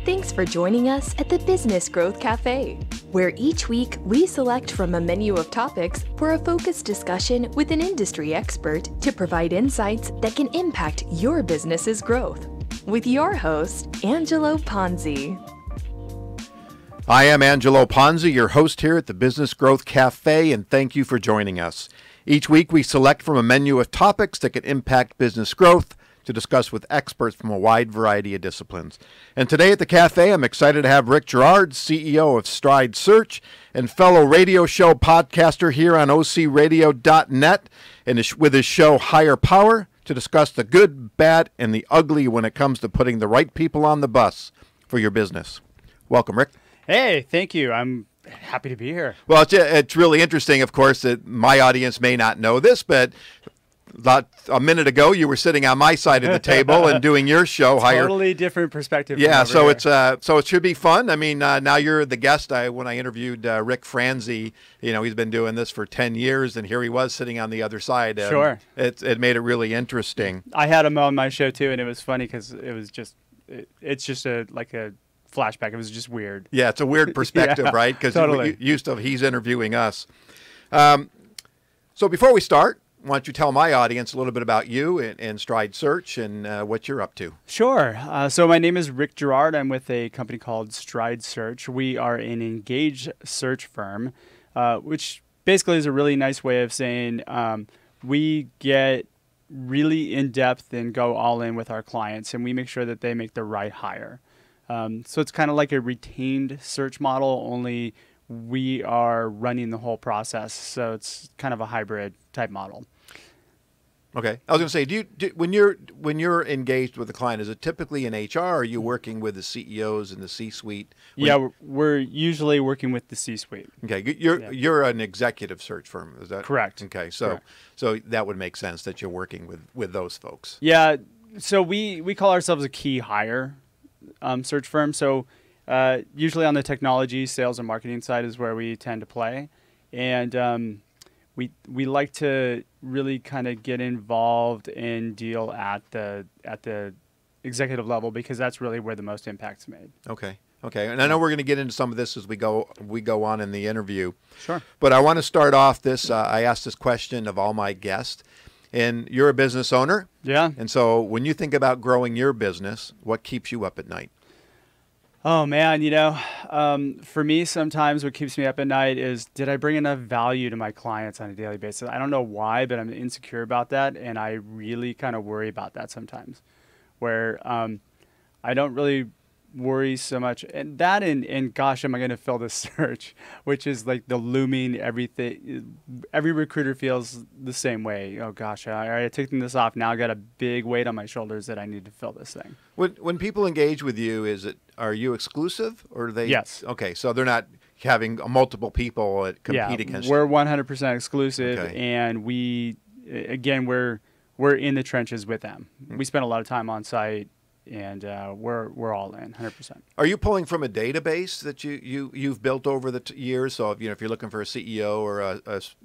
Thanks for joining us at the Business Growth Cafe, where each week we select from a menu of topics for a focused discussion with an industry expert to provide insights that can impact your business's growth. With your host, Angelo Ponzi. I am Angelo Ponzi, your host here at the Business Growth Cafe, and thank you for joining us. Each week we select from a menu of topics that can impact business growth to discuss with experts from a wide variety of disciplines. And today at the cafe, I'm excited to have Rick Girard, CEO of Stride Search and fellow radio show podcaster here on ocradio.net, and with his show Higher Power, to discuss the good, bad, and the ugly when it comes to putting the right people on the bus for your business. Welcome, Rick. Hey, thank you. I'm happy to be here. Well, it's really interesting, of course, that my audience may not know this, but about a minute ago, you were sitting on my side of the table and doing your show. Totally different perspective. Yeah, so it should be fun. I mean, now you're the guest. When I interviewed Rick Franzi, he's been doing this for 10 years, and here he was sitting on the other side. Sure. It made it really interesting. I had him on my show too, and it was funny because it's just like a flashback. It was just weird. Yeah, it's a weird perspective, yeah, right? Because totally. he's interviewing us. So before we start, why don't you tell my audience a little bit about you and Stride Search and what you're up to? Sure. So my name is Rick Girard. I'm with a company called Stride Search. We are an engaged search firm, which basically is a really nice way of saying we get really in-depth and go all in with our clients, and we make sure that they make the right hire. So it's kind of like a retained search model, only we are running the whole process. So it's kind of a hybrid type model. Okay. I was going to say, when you're engaged with a client, is it typically in HR, or are you working with the CEOs and the C-suite? Yeah, we're usually working with the C-suite. Okay. You're an executive search firm, is that correct? Okay. So that would make sense that you're working with those folks. Yeah. So we call ourselves a key hire search firm. So usually on the technology, sales, and marketing side is where we tend to play, and we like to really kind of get involved and deal at the executive level, because that's really where the most impact's made. Okay. And I know we're going to get into some of this as we go on in the interview. Sure. But I want to start off this. I asked this question of all my guests, and you're a business owner. Yeah. And so when you think about growing your business, what keeps you up at night? Oh, man, for me, sometimes what keeps me up at night is, did I bring enough value to my clients on a daily basis? I don't know why, but I'm insecure about that, and I really kind of worry about that sometimes, where I don't really worry so much. And that and gosh, am I going to fill this search, which is like the looming everything. Every recruiter feels the same way. Oh, gosh, I took this off. Now I got a big weight on my shoulders that I need to fill this thing. When people engage with you, are you exclusive, or are they? Yes. Okay, so they're not having multiple people that compete against you. We're 100% exclusive, okay. And we're in the trenches with them. Mm-hmm. We spend a lot of time on site, and we're all in 100%. Are you pulling from a database that you've built over the years? So if you're looking for a CEO or a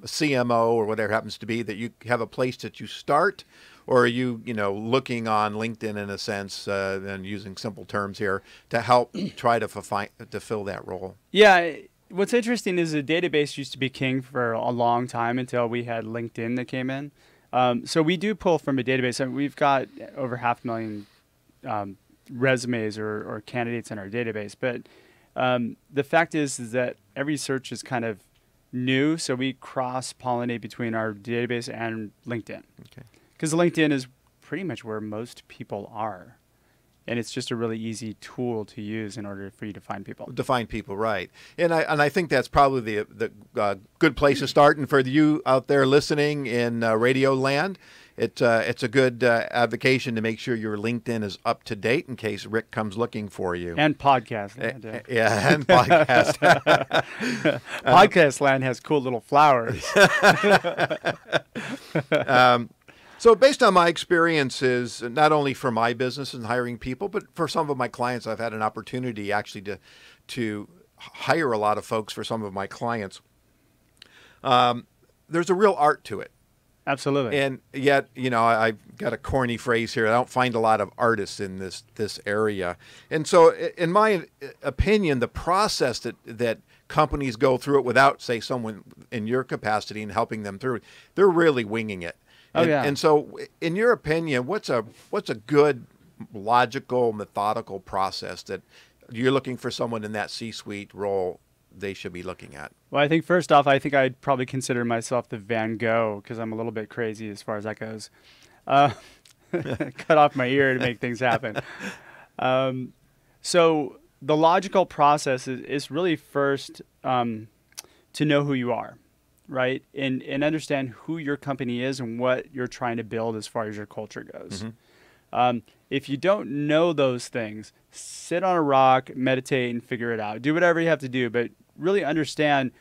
CMO or whatever it happens to be, that you have a place that you start? Or are you, looking on LinkedIn in a sense, and using simple terms here to help try to fill that role? Yeah. What's interesting is the database used to be king for a long time until we had LinkedIn that came in. So we do pull from a database. I mean, we've got over 500,000 resumes or candidates in our database. But the fact is that every search is kind of new. So we cross-pollinate between our database and LinkedIn. Okay. Because LinkedIn is pretty much where most people are. And it's just a really easy tool to use in order for you to find people. To find people, right. And I think that's probably the good place to start. And for you out there listening in radio land, it's a good advocation to make sure your LinkedIn is up to date in case Rick comes looking for you. And podcast land. Yeah, and podcast. Podcast land has cool little flowers. So based on my experiences, not only for my business and hiring people, but for some of my clients, I've had an opportunity actually to hire a lot of folks for some of my clients. There's a real art to it. Absolutely. And yet, I've got a corny phrase here. I don't find a lot of artists in this area. And so, in my opinion, the process that companies go through it without, say, someone in your capacity and helping them through it, they're really winging it. And so, in your opinion, what's a good, logical, methodical process that you're looking for someone in that C-suite role they should be looking at? Well, I think first off, I think I'd probably consider myself the Van Gogh because I'm a little bit crazy as far as that goes. Cut off my ear to make things happen. So the logical process is really first to know who you are, right? And understand who your company is and what you're trying to build as far as your culture goes. If you don't know those things, sit on a rock, meditate, and figure it out. Do whatever you have to do, but really understand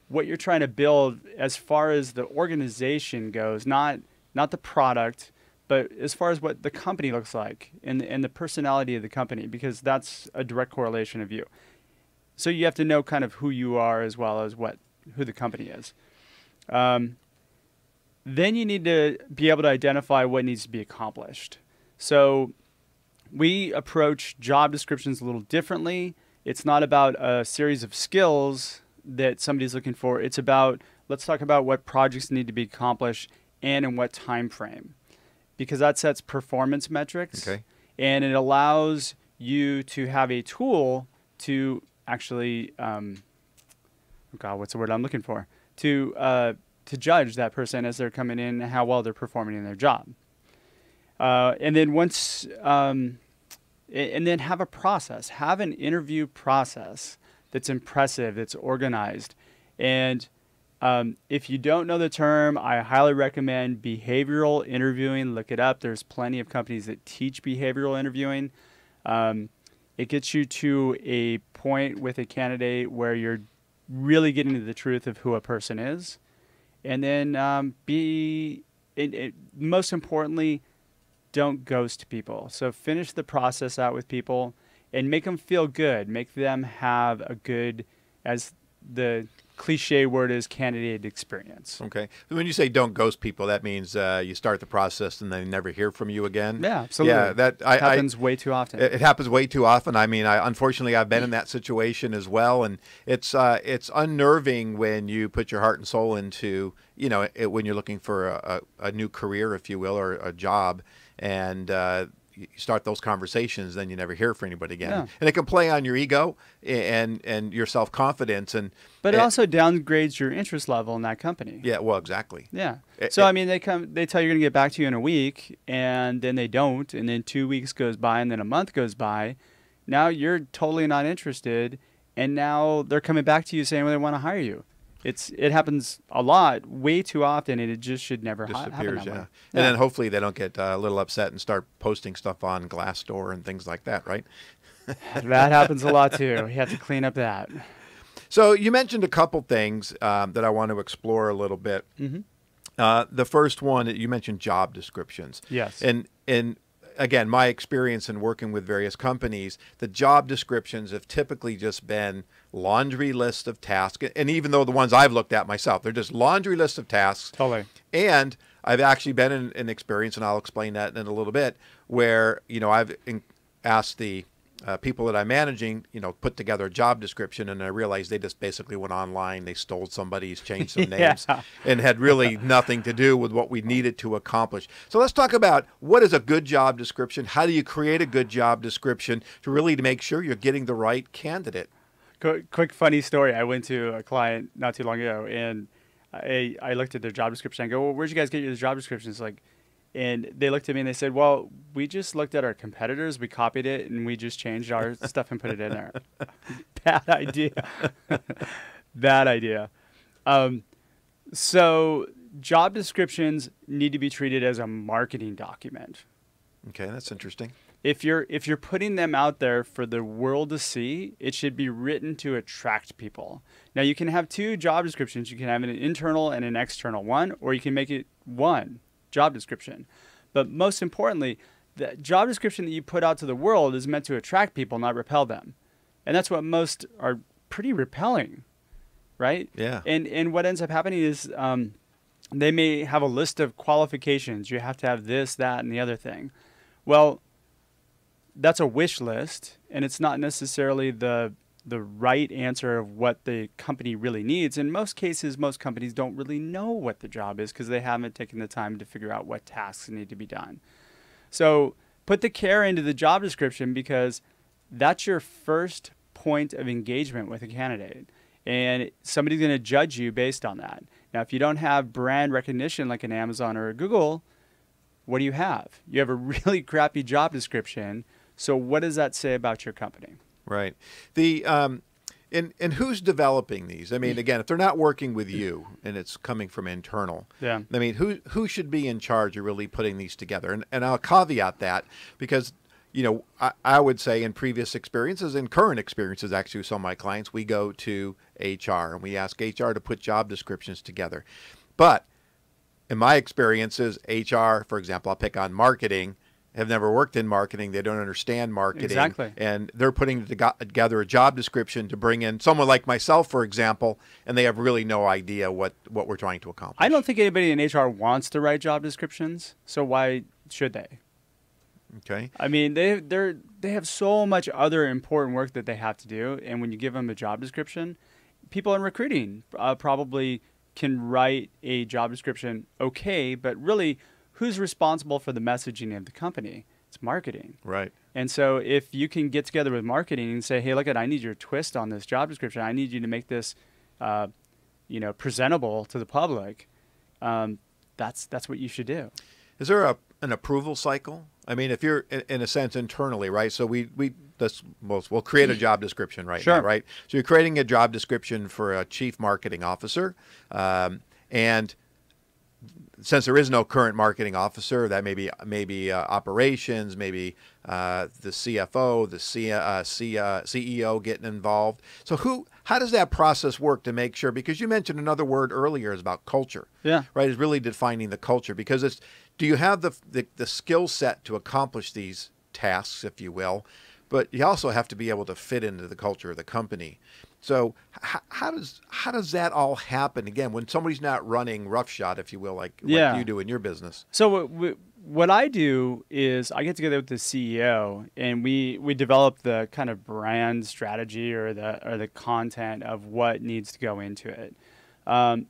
what you're trying to build as far as the organization goes, not the product, but as far as what the company looks like and the personality of the company, because that's a direct correlation of you. So you have to know kind of who you are as well as who the company is. Then you need to be able to identify what needs to be accomplished. So we approach job descriptions a little differently. It's not about a series of skills that somebody's looking for. It's about, let's talk about what projects need to be accomplished and in what time frame, because that sets performance metrics. Okay. And it allows you to have a tool to actually, what's the word I'm looking for? To judge that person as they're coming in, how well they're performing in their job. And then and then have a process, have an interview process that's impressive, that's organized. And if you don't know the term, I highly recommend behavioral interviewing. Look it up. There's plenty of companies that teach behavioral interviewing. It gets you to a point with a candidate where you're really getting to the truth of who a person is. And then most importantly, don't ghost people. So finish the process out with people and make them feel good. Make them have a good, as the cliche word is, candidate experience. Okay. When you say don't ghost people, that means you start the process and they never hear from you again? Yeah, absolutely. Yeah, that happens way too often. It happens way too often. I mean, unfortunately, I've been in that situation as well, and it's unnerving when you put your heart and soul into, when you're looking for a new career, if you will, or a job, and you start those conversations, then you never hear from anybody again. Yeah. And it can play on your ego and your self-confidence. But it also downgrades your interest level in that company. Yeah, well, exactly. Yeah. So, I mean, they tell you you're going to get back to you in a week, and then they don't, and then 2 weeks goes by, and then a month goes by. Now you're totally not interested, and now they're coming back to you saying, well, they want to hire you. It happens a lot, way too often, and it just should never happen that way. And then hopefully they don't get a little upset and start posting stuff on Glassdoor and things like that, right? That happens a lot too. You have to clean up that. So you mentioned a couple things that I want to explore a little bit. The first one, you mentioned job descriptions. Yes. And again, my experience in working with various companies, the job descriptions have typically just been laundry list of tasks. And even though the ones I've looked at myself, they're just laundry list of tasks. Totally. And I've actually been in an experience, and I'll explain that in a little bit, where, I've asked the people that I'm managing, put together a job description, and I realized they just basically went online, they stole somebody's, changed some names, and had really nothing to do with what we needed to accomplish. So let's talk about what is a good job description. How do you create a good job description to really make sure you're getting the right candidate? Quick funny story. I went to a client not too long ago, and I looked at their job description. I go, well, where'd you guys get your job descriptions? And they looked at me and they said, well, we just looked at our competitors, we copied it, and we just changed our stuff and put it in there. Bad idea. Bad idea. So job descriptions need to be treated as a marketing document. Okay, that's interesting. If you're putting them out there for the world to see, it should be written to attract people. Now, you can have two job descriptions. You can have an internal and an external one, or you can make it one job description. But most importantly, the job description that you put out to the world is meant to attract people, not repel them. And that's what most are pretty repelling, right? Yeah. And what ends up happening is they may have a list of qualifications. You have to have this, that, and the other thing. Well, that's a wish list, and it's not necessarily the right answer of what the company really needs. In most cases, most companies don't really know what the job is because they haven't taken the time to figure out what tasks need to be done. So put the care into the job description because that's your first point of engagement with a candidate. And somebody's going to judge you based on that. Now, if you don't have brand recognition like an Amazon or a Google, what do you have? You have a really crappy job description. So what does that say about your company? Right. And who's developing these? I mean, again, if they're not working with you and it's coming from internal, yeah. I mean, who should be in charge of really putting these together? And I'll caveat that because, you know, I would say in previous experiences and current experiences, actually, with some of my clients, we go to HR and we ask HR to put job descriptions together. But in my experiences, HR, for example, I'll pick on marketing, have never worked in marketing. They don't understand marketing. Exactly. And they're putting together a job description to bring in someone like myself, for example, and they have really no idea what we're trying to accomplish. I don't think anybody in HR wants to write job descriptions, so why should they? Okay. I mean, they have so much other important work that they have to do, and when you give them a job description, people in recruiting probably can write a job description okay, but really, who's responsible for the messaging of the company? It's marketing. Right. And so if you can get together with marketing and say, hey, look, I need your twist on this job description. I need you to make this, presentable to the public. That's what you should do. Is there an approval cycle? I mean, if you're in a sense internally, right? So we'll create a job description right Sure. now, right? So you're creating a job description for a chief marketing officer, and since there is no current marketing officer, that may be operations, maybe the CFO, the CEO getting involved. So how does that process work to make sure? Because you mentioned another word earlier is about culture. Yeah. Right. Is really defining the culture because do you have the skill set to accomplish these tasks, if you will, but you also have to be able to fit into the culture of the company. So how does that all happen again when somebody's not running roughshod, if you will, like you do in your business? So what I do is I get together with the CEO and we develop the kind of brand strategy or the content of what needs to go into it, and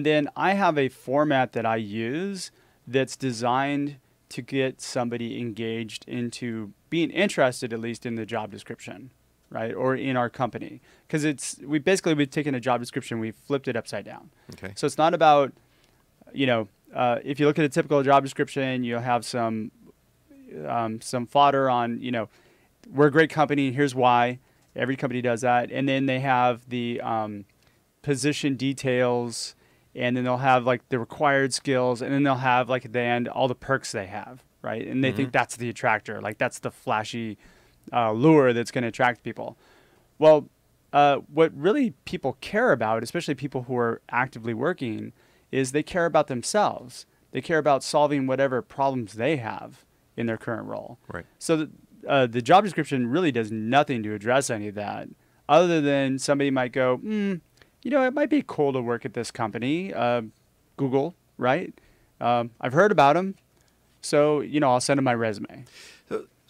then I have a format that I use that's designed to get somebody engaged into being interested at least in the job description. Right, or in our company, because we've taken a job description, we've flipped it upside down. Okay. So it's not about, if you look at a typical job description, you'll have some fodder on, we're a great company, here's why. Every company does that, and then they have the position details, and then they'll have like the required skills, and then they'll have like at the end all the perks they have, right? And they think that's the attractor, like that's the flashy lure that's going to attract people. Well, what really people care about, especially people who are actively working, is they care about themselves. They care about solving whatever problems they have in their current role. Right. So the job description really does nothing to address any of that, other than somebody might go, it might be cool to work at this company, Google, right? I've heard about them, so I'll send them my resume.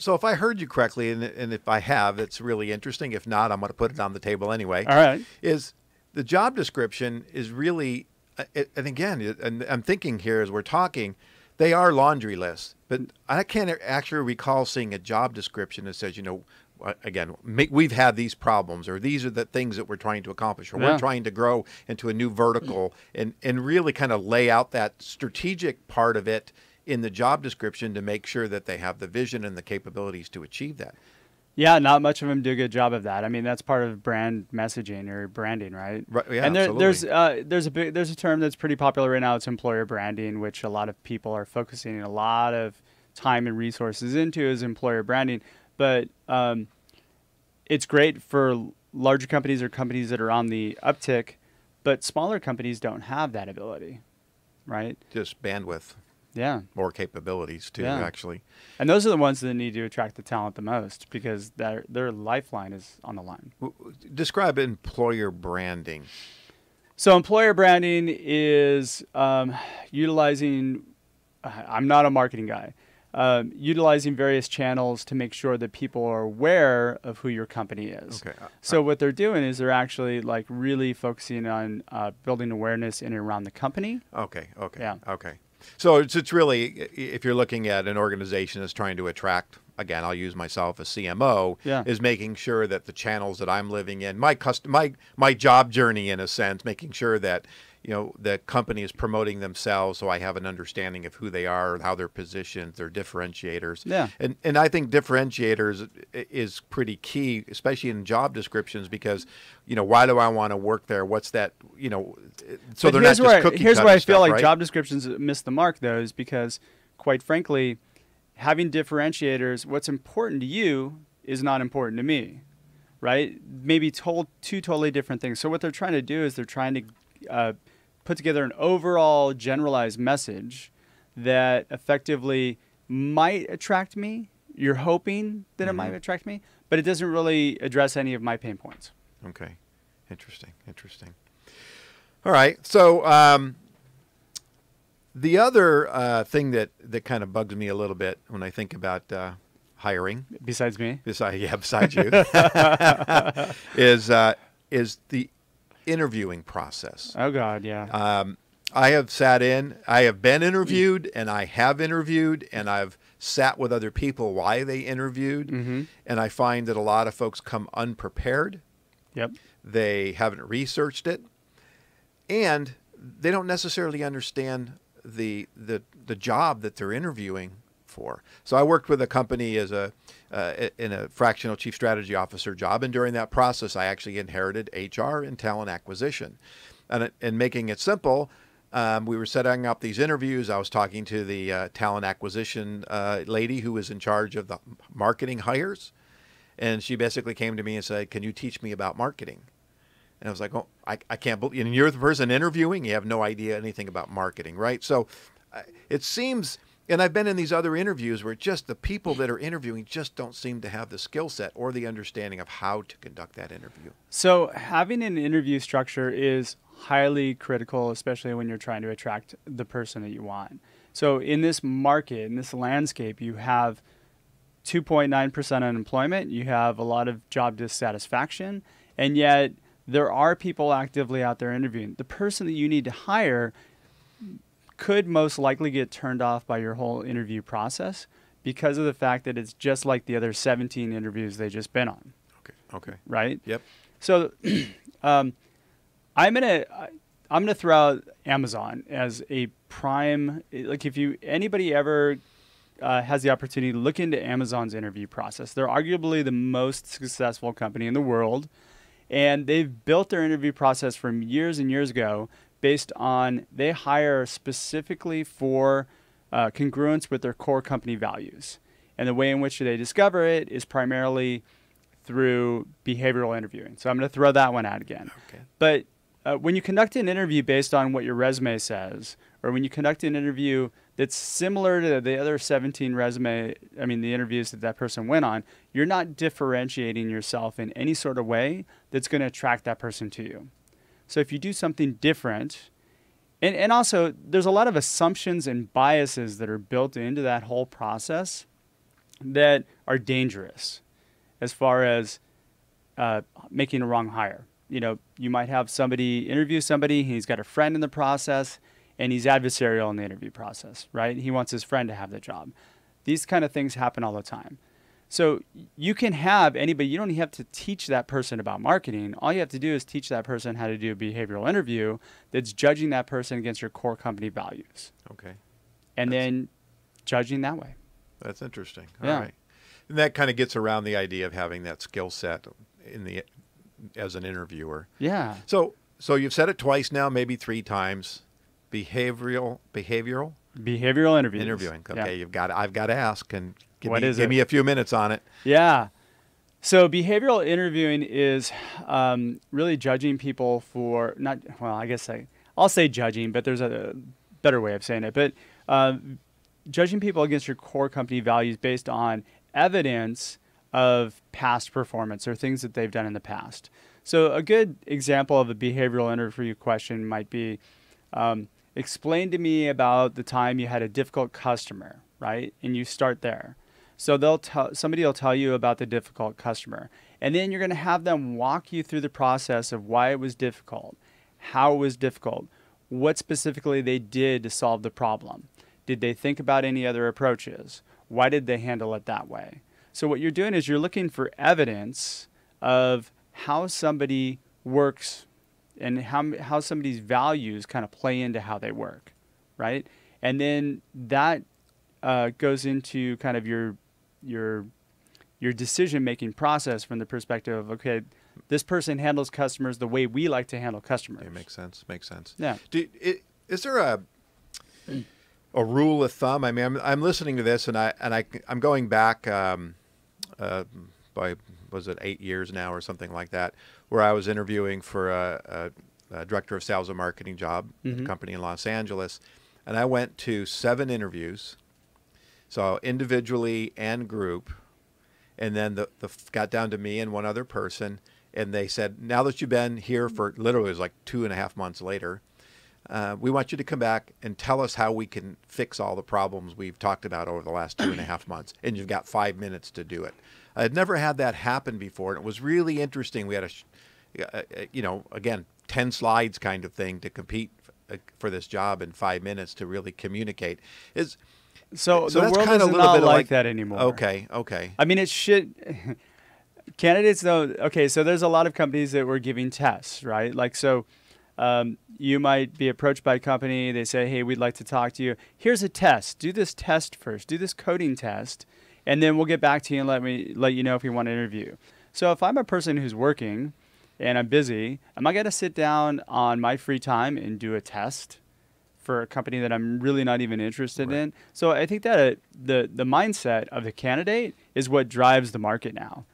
So if I heard you correctly, and if I have, it's really interesting. If not, I'm going to put it on the table anyway. All right. Is the job description is really, and again, and I'm thinking here as we're talking, they are laundry lists. But I can't actually recall seeing a job description that says, again, we've had these problems, or these are the things that we're trying to accomplish, or we're trying to grow into a new vertical, and really kind of lay out that strategic part of it in the job description to make sure that they have the vision and the capabilities to achieve that. Yeah, not much of them do a good job of that. I mean, that's part of brand messaging or branding, right? Right. Yeah, and absolutely. there's a term that's pretty popular right now. It's employer branding, which a lot of people are focusing a lot of time and resources into is employer branding. But it's great for larger companies or companies that are on the uptick, but smaller companies don't have that ability, right? Just bandwidth. Yeah. More capabilities too, actually. And those are the ones that need to attract the talent the most because their lifeline is on the line. Describe employer branding. So employer branding is utilizing, I'm not a marketing guy, utilizing various channels to make sure that people are aware of who your company is. Okay. So what they're doing is they're actually like really focusing on building awareness in and around the company. Okay. Yeah. Okay. So it's really, if you're looking at an organization that's trying to attract, again, I'll use myself as CMO, Yeah. is making sure that the channels that I'm living in, my job journey in a sense, making sure that, you know, the company is promoting themselves so I have an understanding of who they are, how they're positioned, their differentiators. Yeah. And I think differentiators is pretty key, especially in job descriptions, because, you know, why do I want to work there? What's that, you know, so But they're not just cookie cutter here's where I feel stuff, like right? job descriptions miss the mark, though, is because, quite frankly, having differentiators, what's important to you is not important to me, right? Maybe two totally different things. So what they're trying to do is they're trying to put together an overall generalized message that effectively might attract me. You're hoping that it might attract me, but it doesn't really address any of my pain points. Okay. Interesting. All right. So the other thing that kind of bugs me a little bit when I think about hiring, Besides me? besides you, is the interviewing process. Oh, God, yeah. I have been interviewed, and I have interviewed, and I've sat with other people while they interviewed, and I find that a lot of folks come unprepared. Yep. They haven't researched it, and they don't necessarily understand the job that they're interviewing for. So I worked with a company as in a fractional chief strategy officer job, and during that process, I actually inherited HR and talent acquisition. And making it simple, we were setting up these interviews. I was talking to the talent acquisition lady who was in charge of the marketing hires, and she basically came to me and said, "Can you teach me about marketing?" And I was like, "Oh, I can't believe, and you're the person interviewing. You have no idea anything about marketing, right?" So it seems, and I've been in these other interviews where just the people that are interviewing just don't seem to have the skill set or the understanding of how to conduct that interview. So having an interview structure is highly critical, especially when you're trying to attract the person that you want. So in this market, in this landscape, you have 2.9% unemployment, you have a lot of job dissatisfaction, and yet there are people actively out there interviewing. The person that you need to hire could most likely get turned off by your whole interview process because of the fact that it's just like the other 17 interviews they've just been on. Okay. Right? Yep. So I'm gonna throw out Amazon as a prime. Like if anybody ever has the opportunity to look into Amazon's interview process, they're arguably the most successful company in the world, and they've built their interview process from years and years ago based on they hire specifically for congruence with their core company values, and the way in which they discover it is primarily through behavioral interviewing. So I'm going to throw that one out again. Okay. But when you conduct an interview based on what your resume says, or when you conduct an interview that's similar to the other 17 the interviews that person went on, you're not differentiating yourself in any sort of way that's going to attract that person to you. So if you do something different, and also there's a lot of assumptions and biases that are built into that whole process that are dangerous as far as making a wrong hire. You know, you might have somebody interview somebody, he's got a friend in the process, and he's adversarial in the interview process, right? He wants his friend to have the job. These kind of things happen all the time. So you can have anybody, you don't have to teach that person about marketing. All you have to do is teach that person how to do a behavioral interview that's judging that person against your core company values. Okay. And then judging that way. That's interesting. Yeah. All right. And that kind of gets around the idea of having that skill set as an interviewer. Yeah. So you've said it twice now, maybe 3 times. Behavioral Interviews. interviewing. Okay, Yeah. I've got to ask, and give What is give it? me a few minutes on it. Yeah. So behavioral interviewing is really judging people for I'll say judging, but there's a better way of saying it. But judging people against your core company values based on evidence of past performance or things that they've done in the past. So a good example of a behavioral interview question might be, explain to me about the time you had a difficult customer, right? And you start there. So somebody will tell you about the difficult customer. And then you're going to have them walk you through the process of why it was difficult, how it was difficult, what specifically they did to solve the problem. Did they think about any other approaches? Why did they handle it that way? So what you're doing is you're looking for evidence of how somebody works and how somebody's values kind of play into how they work, right? And then that goes into kind of your decision-making process from the perspective of, okay, this person handles customers the way we like to handle customers. It makes sense. Makes sense. Yeah. Is there a rule of thumb? I mean, I'm listening to this, and I'm going back by, was it 8 years now or something like that, where I was interviewing for a director of sales and marketing job at a company in Los Angeles, and I went to 7 interviews, so individually and group, and then the got down to me and one other person, and they said, now that you've been here for literally, it was like 2.5 months later, we want you to come back and tell us how we can fix all the problems we've talked about over the last 2.5 months. And you've got 5 minutes to do it. I had never had that happen before. And it was really interesting. We had again, 10 slides kind of thing to compete for this job in 5 minutes to really communicate. So the that's world kind is of a little not bit like that anymore. Okay. I mean, it should. Candidates, though, okay, so there's a lot of companies that were giving tests, right? Like, so you might be approached by a company. They say, hey, we'd like to talk to you. Here's a test. Do this test first. Do this coding test, and then we'll get back to you and let you know if you want to interview. So if I'm a person who's working and I'm busy, am I going to sit down on my free time and do a test for a company that I'm really not even interested in? So I think that the mindset of the candidate is what drives the market now.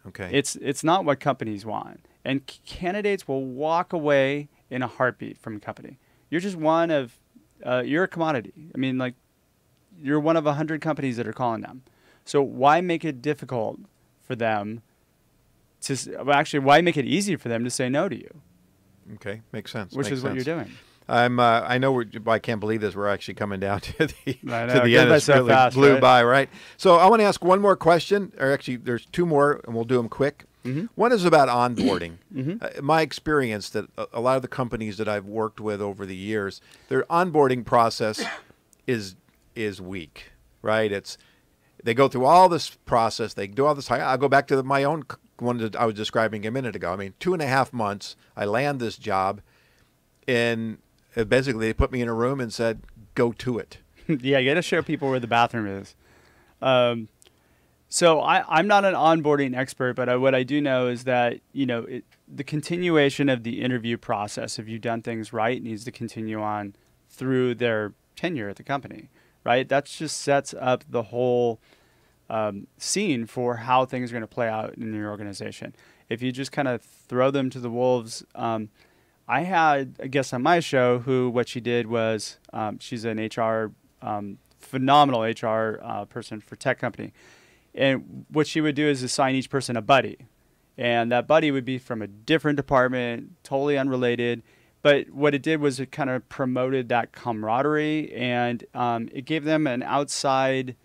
Okay. It's not what companies want. And candidates will walk away in a heartbeat from a company. You're just one of, you're a commodity. I mean, like, you're one of 100 companies that are calling them. So why make it difficult for them to, well, actually, why make it easy for them to say no to you? Okay, makes sense. Which is what you're doing. I know I can't believe this. We're actually coming down to the end. It's really fast, blew right? by, right? So I want to ask one more question, or actually there's 2 more, and we'll do them quick. One is about onboarding. My experience that a lot of the companies that I've worked with over the years, their onboarding process is weak, right? They go through all this process. They do all this. I'll go back to my own one that I was describing a minute ago. I mean, 2.5 months, I land this job, and basically they put me in a room and said, go to it. Yeah, you got to show people where the bathroom is. So I'm not an onboarding expert, but what I do know is that, the continuation of the interview process, if you've done things right, needs to continue on through their tenure at the company, right? That just sets up the whole scene for how things are going to play out in your organization. If you just kind of throw them to the wolves, I had a guest on my show who what she did was she's an HR, phenomenal HR person for tech company. And what she would do is assign each person a buddy. And that buddy would be from a different department, totally unrelated. But what it did was it kind of promoted that camaraderie, and it gave them an outside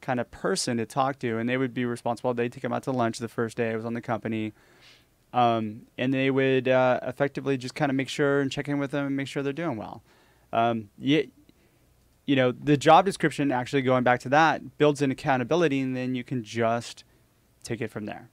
kind of person to talk to. And they would be responsible. They'd take them out to lunch the first day I was on the company. And they would effectively just kind of make sure and check in with them and make sure they're doing well. The job description, actually going back to that, builds in accountability, and then you can just take it from there.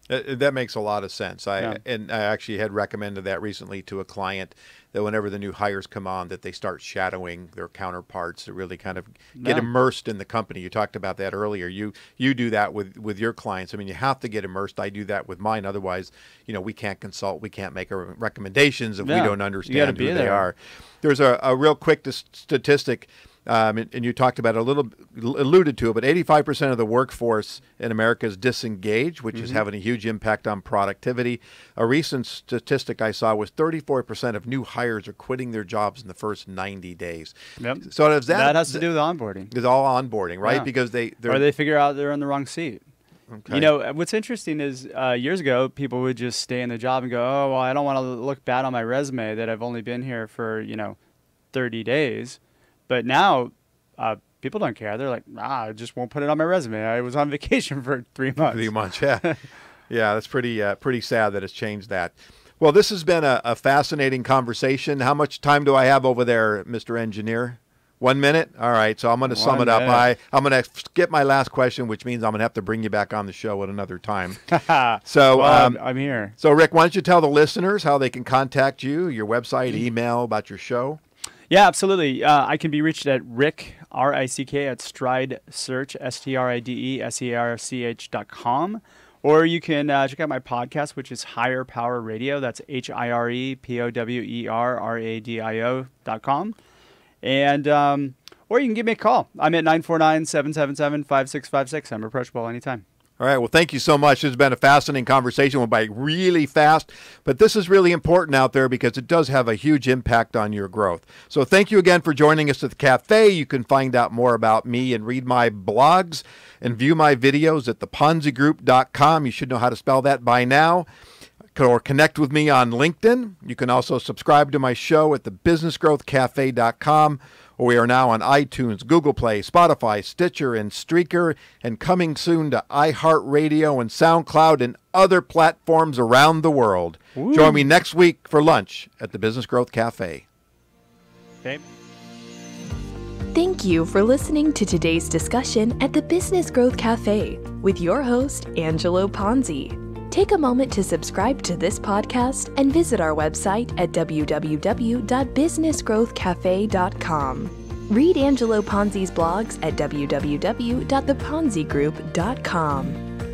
That makes a lot of sense. And I actually had recommended that recently to a client, that whenever the new hires come on, that they start shadowing their counterparts to really kind of get immersed in the company. You talked about that earlier. You do that with your clients. I mean, you have to get immersed. I do that with mine. Otherwise, we can't consult. We can't make recommendations if we don't understand who they are. There's a real quick statistic. And you talked about it alluded to it, but 85% of the workforce in America is disengaged, which is having a huge impact on productivity. A recent statistic I saw was 34% of new hires are quitting their jobs in the first 90 days. Yep. So that has to do with onboarding. It's all onboarding, right? Yeah. Because or they figure out they're in the wrong seat. Okay. You know, what's interesting is years ago, people would just stay in the job and go, oh, well, I don't want to look bad on my resume that I've only been here for, 30 days. But now people don't care. They're like, I just won't put it on my resume. I was on vacation for 3 months. 3 months, yeah. Yeah, that's pretty sad that it's changed that. Well, this has been a fascinating conversation. How much time do I have over there, Mr. Engineer? 1 minute? All right, so I'm going to sum it up. I'm going to skip my last question, which means I'm going to have to bring you back on the show at another time. So I'm here. So, Rick, why don't you tell the listeners how they can contact you, your website, email, about your show? Yeah, absolutely. I can be reached at Rick, R-I-C-K, at Stride Search, STRIDE-SERCH.com. Or you can check out my podcast, which is Higher Power Radio. That's HIREPOWERRADIO.com. And or you can give me a call. I'm at 949-777-5656. I'm approachable anytime. All right. Well, thank you so much. This has been a fascinating conversation. Went by really fast, but this is really important out there because it does have a huge impact on your growth. So thank you again for joining us at the cafe. You can find out more about me and read my blogs and view my videos at theponzigroup.com. You should know how to spell that by now. Or connect with me on LinkedIn. You can also subscribe to my show at thebusinessgrowthcafe.com. We are now on iTunes, Google Play, Spotify, Stitcher, and Streaker, and coming soon to iHeartRadio and SoundCloud and other platforms around the world. Ooh. Join me next week for lunch at the Business Growth Cafe. Okay. Thank you for listening to today's discussion at the Business Growth Cafe with your host, Angelo Ponzi. Take a moment to subscribe to this podcast and visit our website at www.businessgrowthcafe.com. Read Angelo Ponzi's blogs at www.theponzigroup.com.